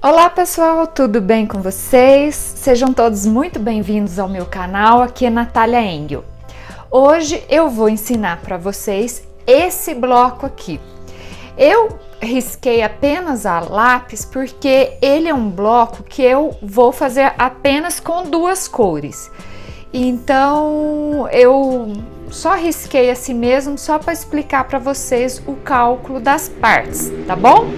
Olá pessoal, tudo bem com vocês? Sejam todos muito bem-vindos ao meu canal, aqui é Natália Engel. Hoje eu vou ensinar para vocês esse bloco aqui. Eu risquei apenas a lápis porque ele é um bloco que eu vou fazer apenas com duas cores. Então eu só risquei assim mesmo, só para explicar para vocês o cálculo das partes, tá bom?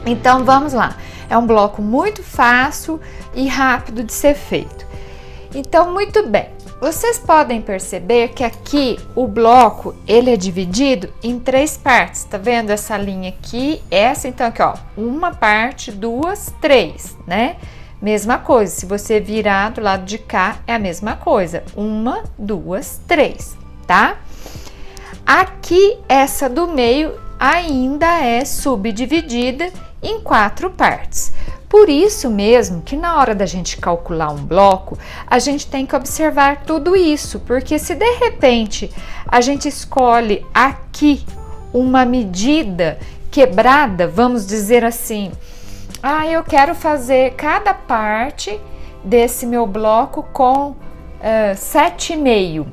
Então vamos lá, é um bloco muito fácil e rápido de ser feito. Então muito bem, vocês podem perceber que aqui o bloco ele é dividido em três partes, tá vendo essa linha aqui, essa então aqui ó, uma parte, duas, três, né? Mesma coisa, se você virar do lado de cá é a mesma coisa, uma, duas, três, tá? Aqui essa do meio ainda é subdividida em quatro partes. Por isso mesmo que na hora da gente calcular um bloco, a gente tem que observar tudo isso, porque se de repente a gente escolhe aqui uma medida quebrada, vamos dizer assim, eu quero fazer cada parte desse meu bloco com 7,5.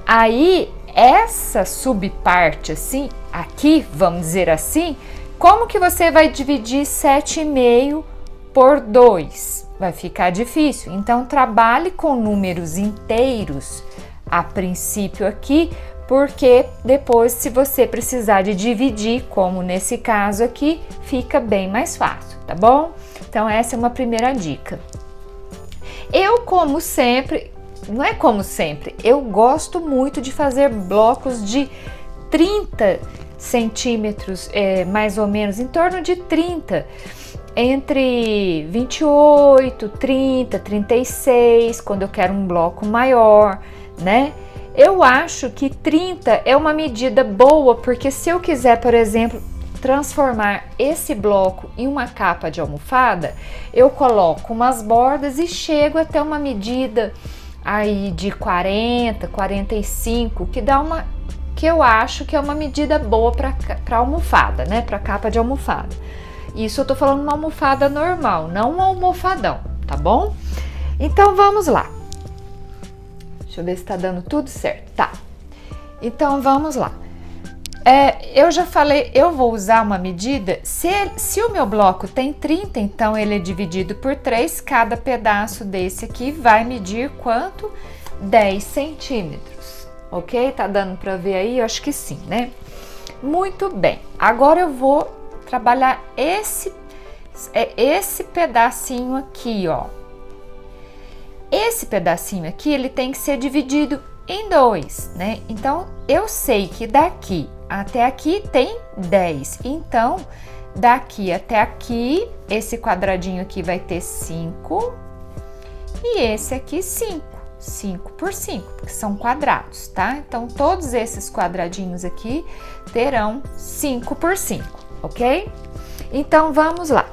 Aí essa subparte assim, aqui, vamos dizer assim, como que você vai dividir 7,5 por 2? Vai ficar difícil. Então, trabalhe com números inteiros a princípio aqui, porque depois, se você precisar de dividir, como nesse caso aqui, fica bem mais fácil, tá bom? Então, essa é uma primeira dica. Eu, como sempre, não é como sempre, eu gosto muito de fazer blocos de 30 centímetros, mais ou menos, em torno de 30, entre 28, 30, 36, quando eu quero um bloco maior, né? Eu acho que 30 é uma medida boa, porque se eu quiser, por exemplo, transformar esse bloco em uma capa de almofada, eu coloco umas bordas e chego até uma medida aí de 40, 45, que dá uma, que eu acho que é uma medida boa para almofada, né? Para capa de almofada. Isso eu tô falando uma almofada normal, não um almofadão, tá bom? Então vamos lá. Deixa eu ver se tá dando tudo certo. Tá. Então vamos lá. Eu já falei, eu vou usar uma medida, se o meu bloco tem 30, então ele é dividido por 3, cada pedaço desse aqui vai medir quanto? 10 centímetros, ok? Tá dando para ver aí? Eu acho que sim, né? Muito bem, agora eu vou trabalhar esse pedacinho aqui, ó. Esse pedacinho aqui, ele tem que ser dividido em 2, né? Então, eu sei que daqui até aqui tem 10, então, daqui até aqui, esse quadradinho aqui vai ter 5 e esse aqui 5, 5 por 5, porque são quadrados, tá? Então, todos esses quadradinhos aqui terão 5 por 5, ok? Então, vamos lá.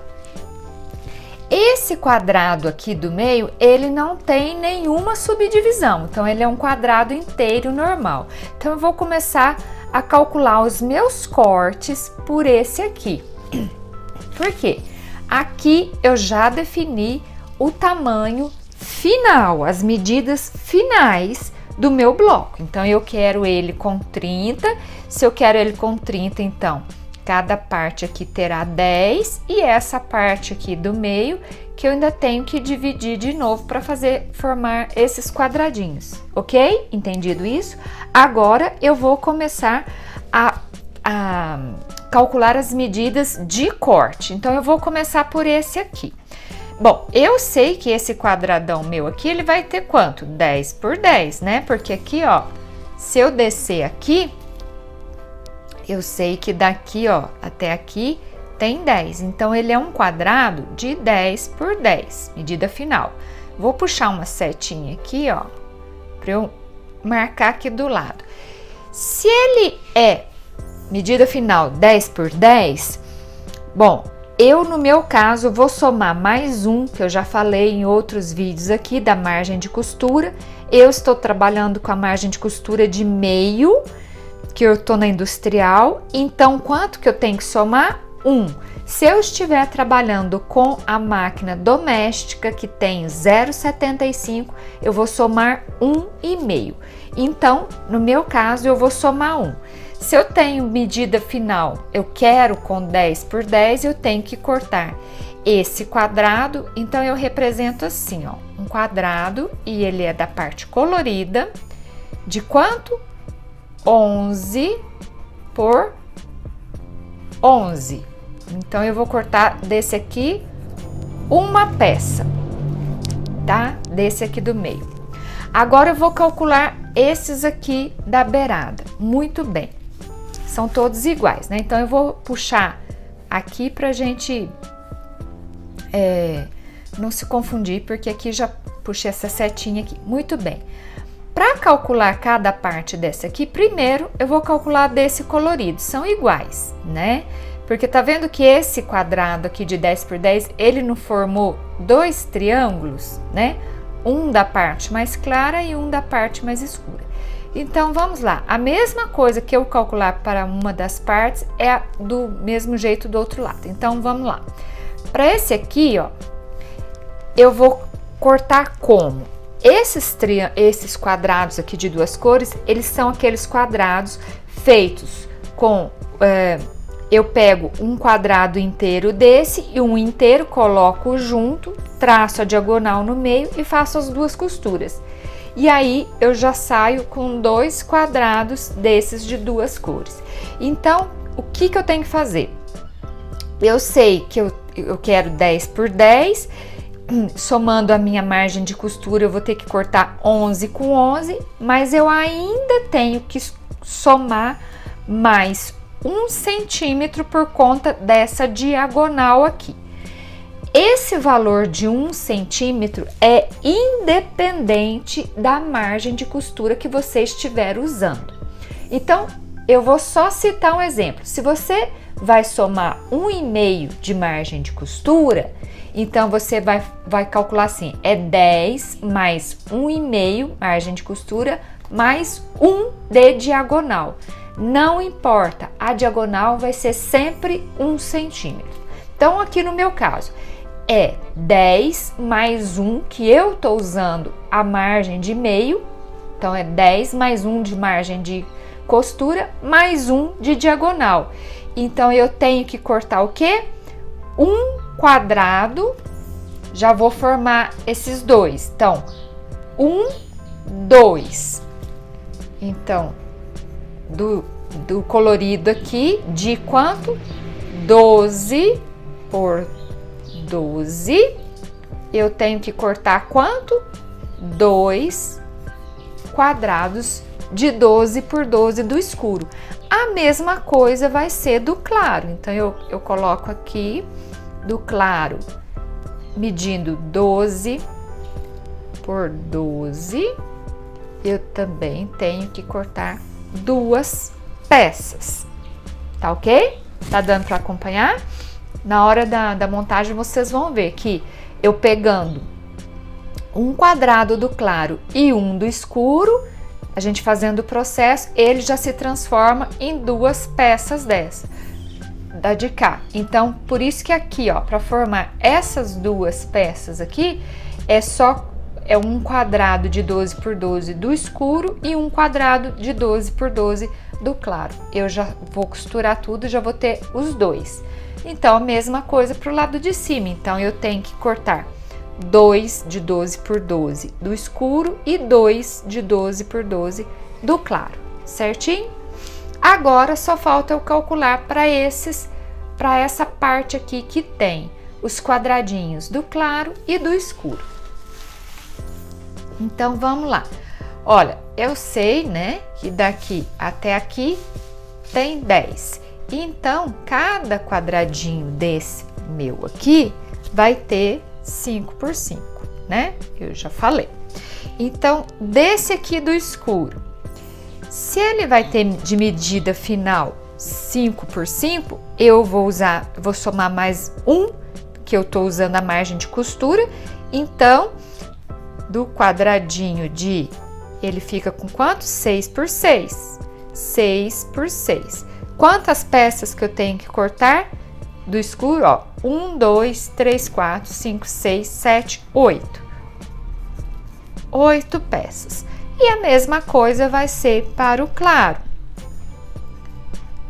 Esse quadrado aqui do meio, ele não tem nenhuma subdivisão, então ele é um quadrado inteiro normal. Então eu vou começar a calcular os meus cortes por esse aqui. Por quê? Aqui eu já defini o tamanho final, as medidas finais do meu bloco. Então eu quero ele com 30, se eu quero ele com 30, então cada parte aqui terá 10 e essa parte aqui do meio que eu ainda tenho que dividir de novo para formar esses quadradinhos, ok? Entendido isso? Agora eu vou começar a calcular as medidas de corte. Então eu vou começar por esse aqui. Bom, eu sei que esse quadradão meu aqui, ele vai ter quanto? 10 por 10, né? Porque aqui, ó, se eu descer aqui, eu sei que daqui, ó, até aqui tem 10. Então, ele é um quadrado de 10 por 10, medida final. Vou puxar uma setinha aqui, ó, para eu marcar aqui do lado. Se ele é medida final 10 por 10, bom, eu, no meu caso, vou somar mais um, que eu já falei em outros vídeos aqui, da margem de costura. Eu estou trabalhando com a margem de costura de meio, que eu tô na industrial, então quanto que eu tenho que somar? 1. Se eu estiver trabalhando com a máquina doméstica que tem 0,75, eu vou somar 1,5. Então, no meu caso, eu vou somar 1. Se eu tenho medida final, eu quero com 10 por 10, eu tenho que cortar esse quadrado, então eu represento assim, ó, um quadrado, e ele é da parte colorida, de quanto? 11 por 11. Então eu vou cortar desse aqui uma peça, tá? Desse aqui do meio. Agora eu vou calcular esses aqui da beirada. Muito bem. São todos iguais, né? Então eu vou puxar aqui pra gente não se confundir, porque aqui já puxei essa setinha aqui. Muito bem. Para calcular cada parte dessa aqui, primeiro eu vou calcular desse colorido. São iguais, né? Porque tá vendo que esse quadrado aqui de 10 por 10, ele não formou dois triângulos, né? Um da parte mais clara e um da parte mais escura. Então, vamos lá. A mesma coisa que eu calcular para uma das partes é do mesmo jeito do outro lado. Então, vamos lá. Para esse aqui, ó, eu vou cortar como? Esses quadrados aqui de duas cores, eles são aqueles quadrados feitos com... eu pego um quadrado inteiro desse e um inteiro, coloco junto, traço a diagonal no meio e faço as duas costuras. E aí, eu já saio com dois quadrados desses de duas cores. Então, o que eu tenho que fazer? Eu sei que eu quero 10 por 10, somando a minha margem de costura, eu vou ter que cortar 11 com 11, mas eu ainda tenho que somar mais 1 centímetro por conta dessa diagonal aqui. Esse valor de 1 centímetro é independente da margem de costura que você estiver usando. Então, eu vou só citar um exemplo. Se você vai somar 1,5 de margem de costura, então você vai calcular assim, é 10 mais 1,5 margem de costura, mais 1 de diagonal. Não importa, a diagonal vai ser sempre 1 centímetro. Então, aqui no meu caso, é 10 mais 1, que eu tô usando a margem de meio, então é 10 mais 1 de margem de costura, mais 1 de diagonal. Então, eu tenho que cortar o quê? Um quadrado, já vou formar esses dois. Então, 1, 2. Então, do colorido aqui, de quanto? 12 por 12. Eu tenho que cortar quanto? 2 quadrados de 12 por 12 do escuro. A mesma coisa vai ser do claro. Então, eu coloco aqui do claro, medindo 12 por 12. Eu também tenho que cortar duas peças, tá ok? Tá dando para acompanhar? Na hora da montagem vocês vão ver que eu pegando um quadrado do claro e um do escuro, a gente fazendo o processo, ele já se transforma em duas peças dessa, da de cá. Então, por isso que aqui, ó, para formar essas duas peças aqui, é um quadrado de 12 por 12 do escuro e um quadrado de 12 por 12 do claro. Eu já vou costurar tudo, já vou ter os dois. Então, a mesma coisa para o lado de cima. Então, eu tenho que cortar 2 de 12 por 12 do escuro e 2 de 12 por 12 do claro, certinho? Agora, só falta eu calcular para essa parte aqui que tem os quadradinhos do claro e do escuro. Então, vamos lá. Olha, eu sei, né, que daqui até aqui tem 10. Então, cada quadradinho desse meu aqui vai ter 5 por 5, né? Eu já falei. Então, desse aqui do escuro, se ele vai ter de medida final 5 por 5, eu vou somar mais 1, que eu tô usando a margem de costura. Então, do quadradinho ele fica com quanto? 6 por 6. 6 por 6. Quantas peças que eu tenho que cortar? do escuro, ó, 1, 2, 3, 4, 5, 6, 7, 8. 8 peças. E a mesma coisa vai ser para o claro.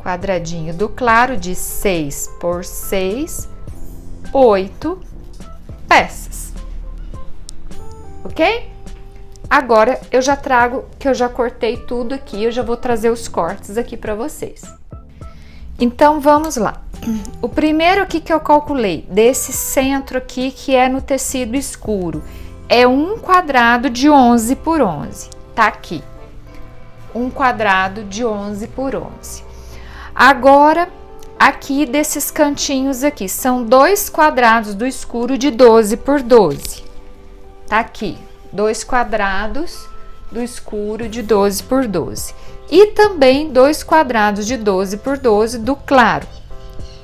Quadradinho do claro de 6 por 6, 8 peças. Ok? Agora eu já trago, que eu já cortei tudo aqui, eu já vou trazer os cortes aqui para vocês. Então vamos lá. O primeiro aqui que eu calculei, desse centro aqui, que é no tecido escuro, é um quadrado de 11 por 11. Tá aqui. Um quadrado de 11 por 11. Agora, aqui desses cantinhos aqui, são 2 quadrados do escuro de 12 por 12. Tá aqui, 2 quadrados do escuro de 12 por 12. E também 2 quadrados de 12 por 12 do claro.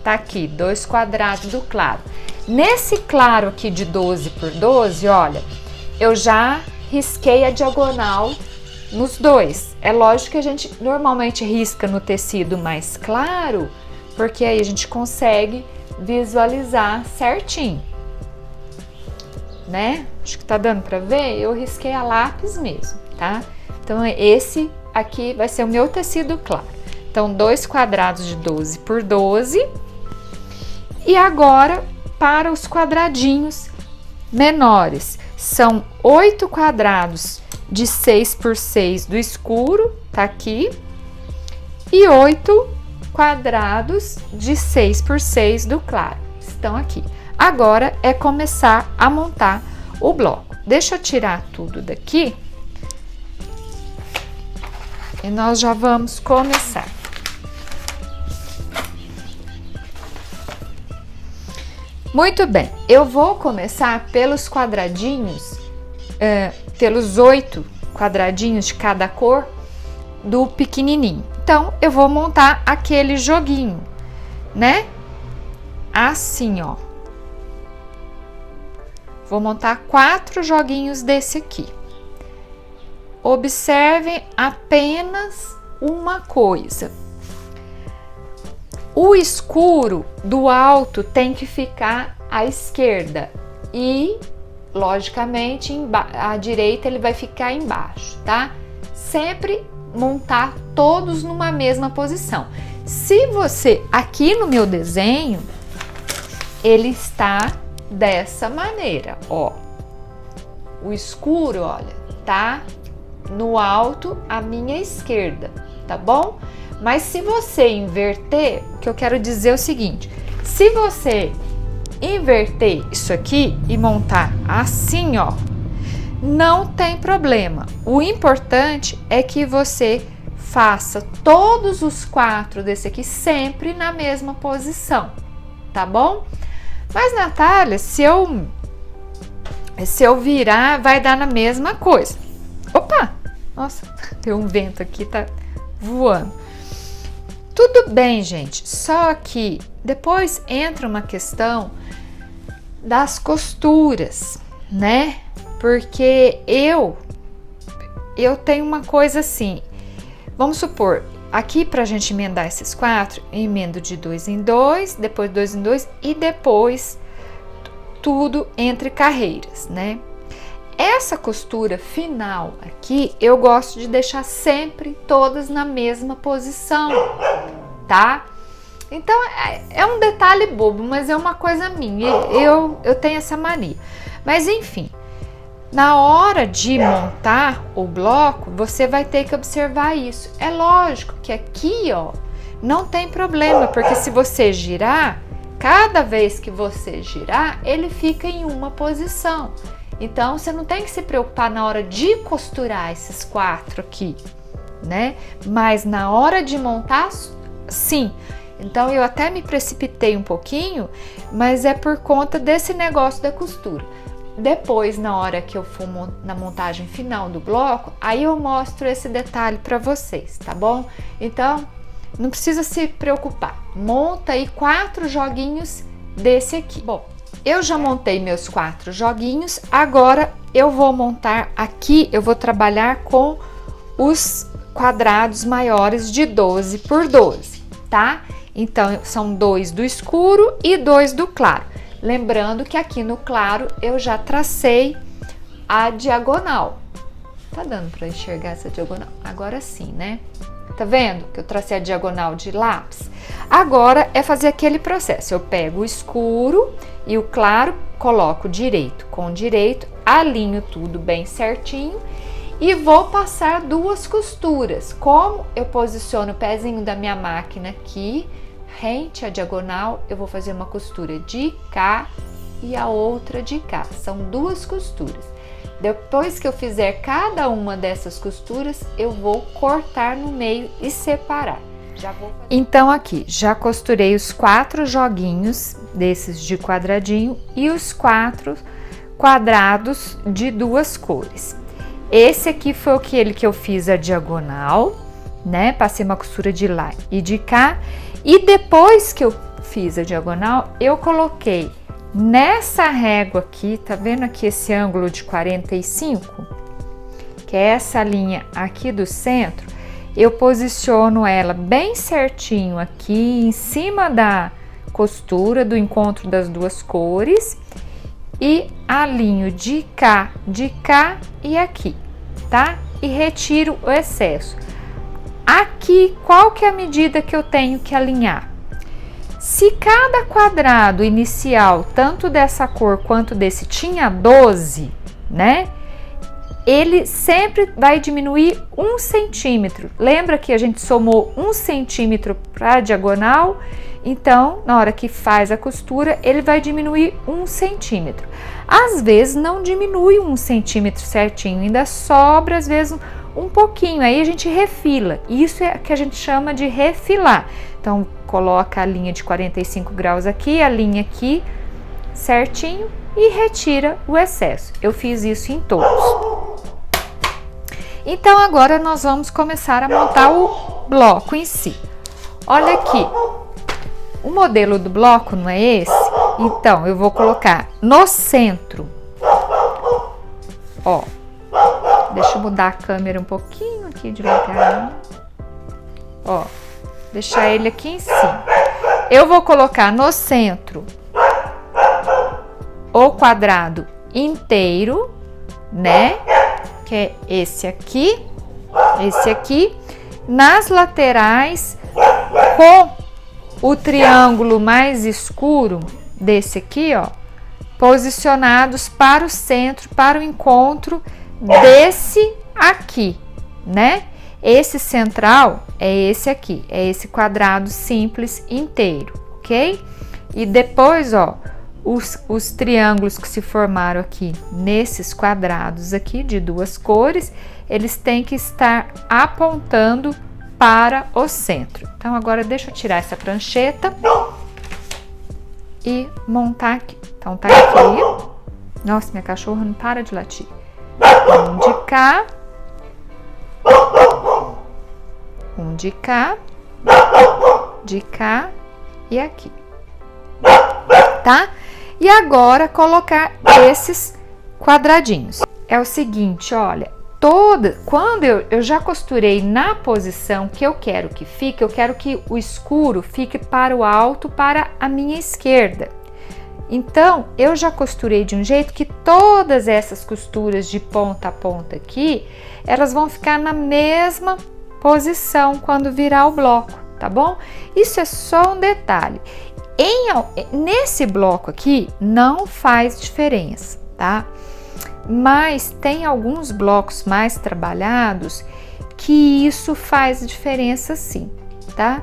Tá aqui, 2 quadrados do claro. Nesse claro aqui de 12 por 12, olha, eu já risquei a diagonal nos dois. É lógico que a gente normalmente risca no tecido mais claro, porque aí a gente consegue visualizar certinho, né? Acho que tá dando pra ver, eu risquei a lápis mesmo, tá? Então, esse aqui vai ser o meu tecido claro. Então, 2 quadrados de 12 por 12. E agora, para os quadradinhos menores, são 8 quadrados de 6 por 6 do escuro, tá aqui, e 8 quadrados de 6 por 6 do claro, estão aqui. Agora é começar a montar o bloco. Deixa eu tirar tudo daqui e nós já vamos começar. Muito bem, eu vou começar pelos quadradinhos, pelos 8 quadradinhos de cada cor do pequenininho. Então, eu vou montar aquele joguinho, né? Assim, ó. Vou montar 4 joguinhos desse aqui. Observem apenas uma coisa. O escuro do alto tem que ficar à esquerda e, logicamente, à direita ele vai ficar embaixo, tá? Sempre montar todos numa mesma posição. Se você, aqui no meu desenho, ele está dessa maneira, ó. O escuro, olha, tá no alto à minha esquerda, tá bom? Mas se você inverter, o que eu quero dizer é o seguinte: se você inverter isso aqui e montar assim, ó, não tem problema. O importante é que você faça todos os 4 desse aqui sempre na mesma posição, tá bom? Mas, Natália, se eu virar, vai dar na mesma coisa. Opa! Nossa, deu um vento aqui, tá voando. Tudo bem, gente, só que depois entra uma questão das costuras, né? Porque eu tenho uma coisa assim, vamos supor, aqui pra gente emendar esses 4, eu emendo de 2 em 2, depois 2 em 2 e depois tudo entre carreiras, né? Essa costura final aqui, eu gosto de deixar sempre todas na mesma posição, tá? Então, é um detalhe bobo, mas é uma coisa minha, eu tenho essa mania. Mas, enfim, na hora de montar o bloco, você vai ter que observar isso. É lógico que aqui, ó, não tem problema, porque se você girar, cada vez que você girar, ele fica em uma posição. Então, você não tem que se preocupar na hora de costurar esses 4 aqui, né? Mas na hora de montar, sim. Então, eu até me precipitei um pouquinho, mas é por conta desse negócio da costura. Depois, na hora que eu for na montagem final do bloco, aí eu mostro esse detalhe para vocês, tá bom? Então, não precisa se preocupar. Monta aí 4 joguinhos desse aqui. Bom, eu já montei meus 4 joguinhos, agora eu vou montar aqui, eu vou trabalhar com os quadrados maiores de 12 por 12, tá? Então, são 2 do escuro e 2 do claro. Lembrando que aqui no claro eu já tracei a diagonal. Tá dando para enxergar essa diagonal? Agora sim, né? Tá vendo que eu tracei a diagonal de lápis? Agora é fazer aquele processo. Eu pego o escuro e o claro, coloco direito com direito, alinho tudo bem certinho e vou passar 2 costuras. Como eu posiciono o pezinho da minha máquina aqui, rente à diagonal, eu vou fazer uma costura de cá e a outra de cá. São 2 costuras. Depois que eu fizer cada uma dessas costuras, eu vou cortar no meio e separar. Então aqui, já costurei os 4 joguinhos desses de quadradinho e os 4 quadrados de 2 cores. Esse aqui foi aquele que eu fiz a diagonal, né? Passei uma costura de lá e de cá. E depois que eu fiz a diagonal, eu coloquei nessa régua aqui, tá vendo aqui esse ângulo de 45? Que é essa linha aqui do centro, eu posiciono ela bem certinho aqui em cima da costura do encontro das 2 cores e alinho de cá e aqui, tá? E retiro o excesso. Aqui, qual que é a medida que eu tenho que alinhar? Se cada quadrado inicial, tanto dessa cor quanto desse, tinha 12, né? Ele sempre vai diminuir 1 centímetro. Lembra que a gente somou 1 centímetro para a diagonal? Então, na hora que faz a costura, ele vai diminuir 1 centímetro. Às vezes, não diminui 1 centímetro certinho, ainda sobra, às vezes, um pouquinho. Aí a gente refila. Isso é que a gente chama de refilar. Então, coloca a linha de 45 graus aqui, a linha aqui, certinho, e retira o excesso. Eu fiz isso em todos. Então, agora nós vamos começar a montar o bloco em si. Olha aqui, o modelo do bloco não é esse? Então, eu vou colocar no centro, ó, deixa eu mudar a câmera um pouquinho aqui devagar, ó, deixar ele aqui em cima. Eu vou colocar no centro o quadrado inteiro, né? Que é esse aqui, nas laterais, com o triângulo mais escuro desse aqui, ó, posicionados para o centro, para o encontro desse aqui, né? Esse central é esse aqui, é esse quadrado simples inteiro, ok? E depois, ó, os triângulos que se formaram aqui nesses quadrados aqui de 2 cores, eles têm que estar apontando para o centro. Então, agora deixa eu tirar essa prancheta e montar aqui. Então, tá aqui. Nossa, minha cachorra não para de latir. Um de cá. Um de cá. De cá e aqui. Tá? E agora, colocar esses quadradinhos. É o seguinte, olha, quando eu já costurei na posição que eu quero que fique, eu quero que o escuro fique para o alto, para a minha esquerda. Então, eu já costurei de um jeito que todas essas costuras de ponta a ponta aqui, elas vão ficar na mesma posição quando virar o bloco, tá bom? Isso é só um detalhe. Nesse bloco aqui não faz diferença, tá? Mas tem alguns blocos mais trabalhados que isso faz diferença sim, tá?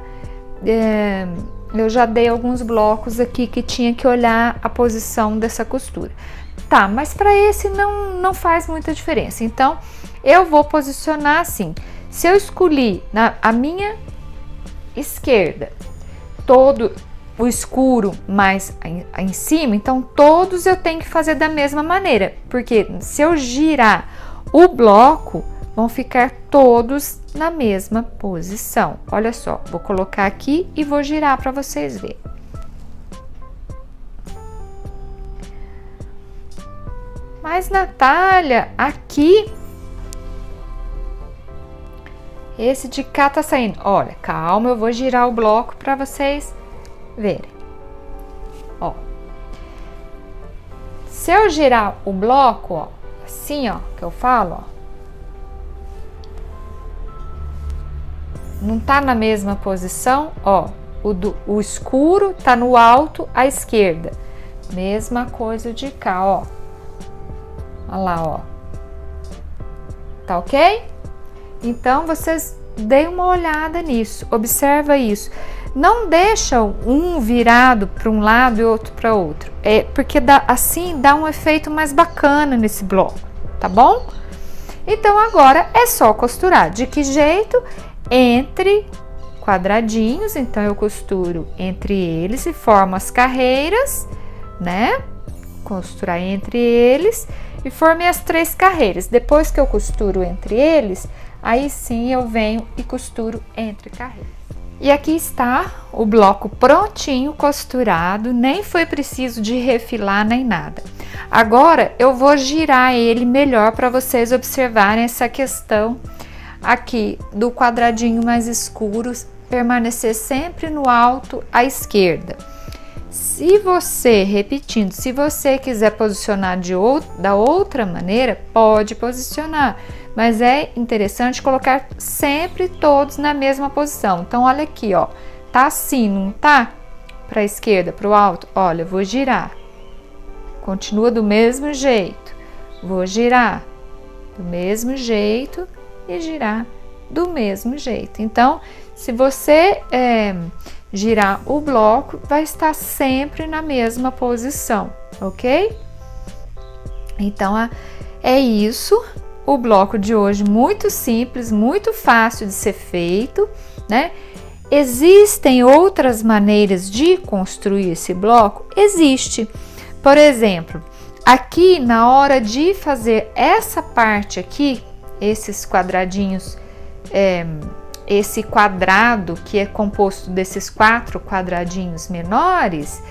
Eu já dei alguns blocos aqui que tinha que olhar a posição dessa costura. Tá, mas para esse não faz muita diferença. Então, eu vou posicionar assim. Se eu escolhi a minha esquerda todo o escuro mais em cima, então todos eu tenho que fazer da mesma maneira, porque se eu girar o bloco, vão ficar todos na mesma posição. Olha só, vou colocar aqui e vou girar para vocês verem. Mas, Natália, aqui Esse de cá tá saindo. Olha, calma, eu vou girar o bloco para vocês verem. Ó. Se eu girar o bloco, ó, assim, ó, que eu falo, ó. Não tá na mesma posição, ó. O escuro tá no alto à esquerda. Mesma coisa de cá, ó. Olha lá, ó. Tá ok? Então, vocês deem uma olhada nisso. Observa isso. Não deixa um virado para um lado e outro para outro. Porque assim dá um efeito mais bacana nesse bloco, tá bom? Então, agora é só costurar. De que jeito? Entre quadradinhos. Então, eu costuro entre eles e formo as carreiras, né? Costurar entre eles e formei as 3 carreiras. Depois que eu costuro entre eles, aí sim eu venho e costuro entre carreiras. E aqui está o bloco prontinho, costurado, nem foi preciso de refilar nem nada. Agora eu vou girar ele melhor para vocês observarem essa questão aqui do quadradinho mais escuro permanecer sempre no alto à esquerda. Se você, repetindo, se você quiser posicionar da outra maneira, pode posicionar, mas é interessante colocar sempre todos na mesma posição. Então, olha aqui, ó, tá assim, não tá? Para a esquerda, para o alto, olha, eu vou girar. Continua do mesmo jeito, vou girar do mesmo jeito e girar do mesmo jeito. Então, se você girar o bloco, vai estar sempre na mesma posição, ok? Então, é isso. O bloco de hoje muito simples, muito fácil de ser feito, né? Existem outras maneiras de construir esse bloco? Existe. Por exemplo, aqui na hora de fazer essa parte aqui, esses quadradinhos, esse quadrado que é composto desses 4 quadradinhos menores,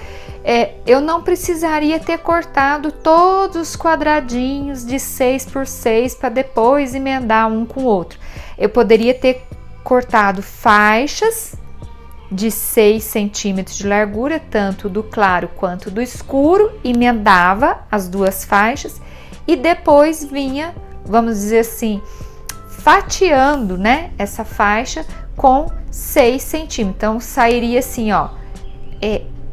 eu não precisaria ter cortado todos os quadradinhos de 6 por 6 para depois emendar um com o outro. Eu poderia ter cortado faixas de 6 centímetros de largura, tanto do claro quanto do escuro, emendava as 2 faixas e depois vinha, vamos dizer assim, fatiando, né, essa faixa com 6 centímetros. Então, sairia assim, ó,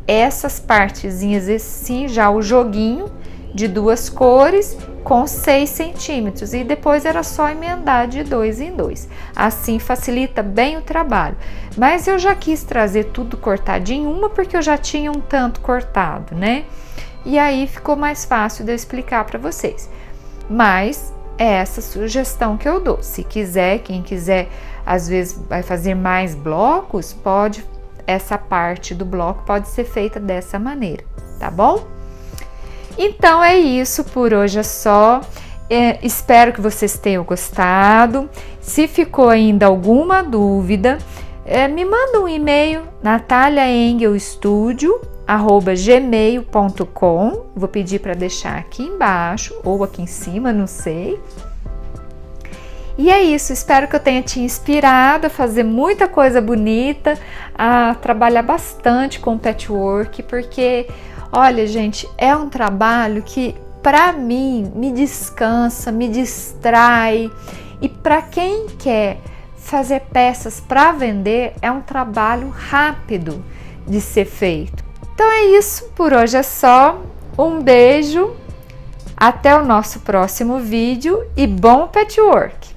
essas partezinhas assim, já o joguinho de 2 cores com 6 centímetros. E depois era só emendar de 2 em 2. Assim facilita bem o trabalho. Mas eu já quis trazer tudo cortadinho, porque eu já tinha um tanto cortado, né? E aí ficou mais fácil de eu explicar para vocês. Mas é essa sugestão que eu dou. Se quiser, quem quiser, às vezes vai fazer mais blocos, pode, essa parte do bloco pode ser feita dessa maneira, tá bom? Então é isso, por hoje é só. Espero que vocês tenham gostado. Se ficou ainda alguma dúvida, me manda um e-mail, nataliaengelstudio@gmail.com. Vou pedir para deixar aqui embaixo ou aqui em cima, não sei. E é isso, espero que eu tenha te inspirado a fazer muita coisa bonita, a trabalhar bastante com patchwork, porque, olha, gente, é um trabalho que, para mim, me descansa, me distrai, e para quem quer fazer peças para vender, é um trabalho rápido de ser feito. Então é isso, por hoje é só. Um beijo, até o nosso próximo vídeo e bom patchwork!